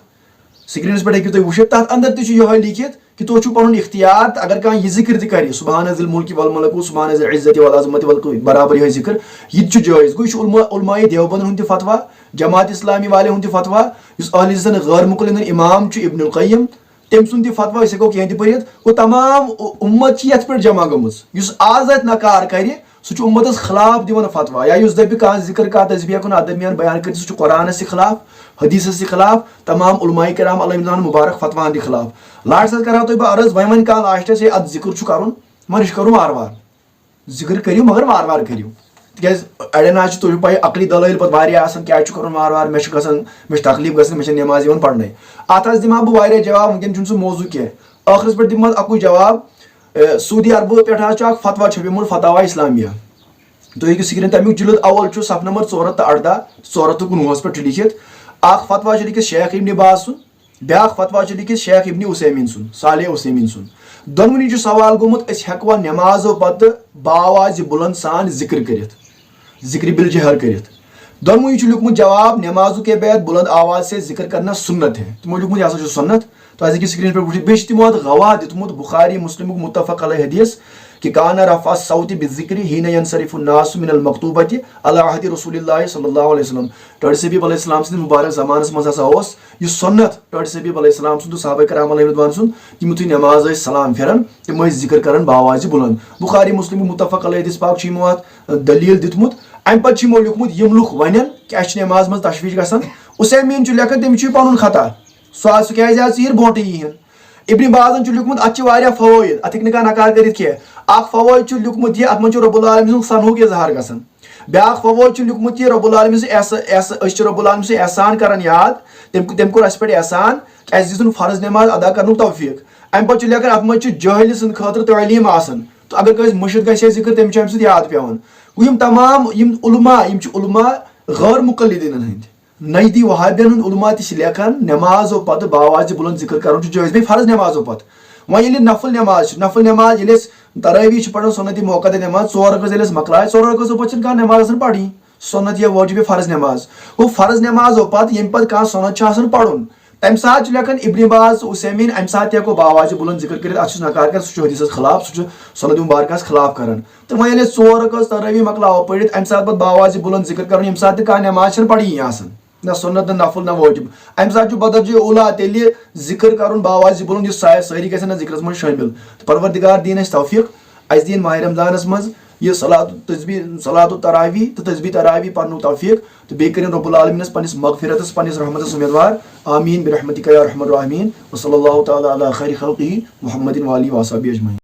स्क्रीन पे हेकु तुम वुचित तथ अंदर यह लिखित कि तुम पुन इख्तियार अगर कह यह जिक्र तक सुभान ज़िल मुल्क वल मलकूत सुभान ज़िल इज़्ज़ति वल अज़मति वल बराबर यह जिक्र यह जायज़ गो उलमाए देवबंद हुंद फतवा जमात इस्लामी वाले हुंद फतवा अहले हदीस गैर मुक़ल्लिद इमाम इब्नुल क़य्यिम तम सुंद फतवा अस हेको कह पढ़ित वो तमाम उम्मत ये पे जमा गमज आज नकार कर सह उम्मतस खिलाफ दिवान फतवा या युस दपि कह जिक्र कह तस्बीह कुन अदमियान बयान कर सह कुरानस खिलाफ हदीसस खिलाफ तमाम उलमाए किराम अलैहिम मुबारक फतवान के खिलाफ लास्ट करा तो बह अर्ज वह वन कह लास्टस ये अद जिक्र कर मन करो वार वार जिक्र करियो मगर वार वार करियो तिकाज अड़न आज तुझ पे अकली दलाइल पे क्या कर वार वार मे तकलीफ गसन मे नमाज पढ़ने अत दिमा बह वारिया जवाब वनकन सह मौजू कह आखिरस पे दिमा अकु जवाब सऊदी अरब पे फतवा छपिमुत फतावा इस्लामिया तुम हेकि स्क्रीन तमिक जिल्द अवल सफ नंबर 418 419 पे लिखित अख फतवा लिखित शेख इब्न बाज सुन ब्या फतवा लिखित शेख इब्न उसैमीन सुन सालेह उसैमीन सुन दोनवनी सवाल गोमुत हेकवा नमाजो पत बावाज बुलंद सान जिक्र करित जिक्र बिल जहर करित दोनवनी लिखमुत जवाब नमाजों के बाद बुलंद आवाज से जिक्र करना सुन्नत है तुमो लिखमुत यह सुन्नत तो आज की स्क्रीन पर वुचित बेश तिमो गवाह दितमुत बुखारी मुस्लिम मुत्तफक अलैहि हदीस कि काना रफा सौती बिज़िक्रि हीन यनसरिफु नासु मिनल मक्तूबति अला अहदी रसूलिल्लाह सल्लल्लाहु अलैहि वसल्लम टर्ड सबीब अलैहि सलाम सिंद मुबारक ज़मानस मज हसा ओस यु सुन्नत टर्ड सबीब अलैहि सलाम सिंद सहाबा किराम अलैहि रिदवान सुन यमुत नमाज सलाम फेरन तिम जिक्र करन बावाज बुलंद बुखारी मुस्लिम मुत्तफक अलैहि हदीस पाक छिमुत दलील दितमुत अम पत छिमो लिखमुत यम लुख वनन कि अश नमाज मज तशवीश गसन उसैमीन लेखन तम पनुन खता सह क्या चीर बोट यहन इब्न बाजन लिखमुत अत फवाइद अत ना नकार कर फवाइद लिखमुत यह अत मन रब्बुल आलमीन सनहुक इजहार गसन ब्या फवाइद लिखमुत यह रब्बुल आलमीन रब्बुल आलमीन एहसान कर याद तम कोर अस पे एहसान कि अस दिसुन फर्ज नमाज अदा कर तौफीक अम पे लेकर अत मन जाहिल सद खतर तालीम आसन तो अगर कस मुर्शिद गए जिक्र तम अम याद पेवन यम तमाम उलमा गैर मुकल्लिदीन हंद नईदी वहाबियन उलमा लेखन नमाजो पत बावाज बुलंद जिक्र कर जायज बे फर्ज नमाजो पत वह नफल नमाज तरावी पढ़ सुन्नत मौका नमाज 4 रकअत मकलाय 4 रकअत पे कह नमाज पढ़ी सुन्नत या वाजिब फर्ज नमाज वो फर्ज नमाजो पत यम पे कह सुन्नत पढ़ुन तम सात लेखन इब्न बाज उसैमीन अम सात हेको बावाज बुलंद जिक्र कर अत नकार कर सह हदीस खिलाफ सह सुन्नत मुबारक खिलाफ कर तो वह 4 रकअत तरावी मकलाव पढ़ अम सात बावाज बुलंद जिक्र कर यम सात कह नमाज पढ़ी आसन ना सुन्नत ना नफल ना वाजिब अम सात बदरज उला तेल जिक्र कर बावाज बुलंद सारी गन जिक्रस मज शामिल तो परवरदिगार दीन तौफीक अस दीन माह रमजानस मज यह सलात तरावी तो तस्बी तरावी पढ़न तौफीक तो बे कर रब्बुल आलमीनस पन्निस मगफिरतस पन्निस रहमतस उम्मीदवार आमीन बिरहमतिका या अरहमर राहिमीन व सल्लल्लाहु तआला अला खैरि खल्क़िही मुहम्मदिन व आलिहि व अस्हाबिही अजमईन।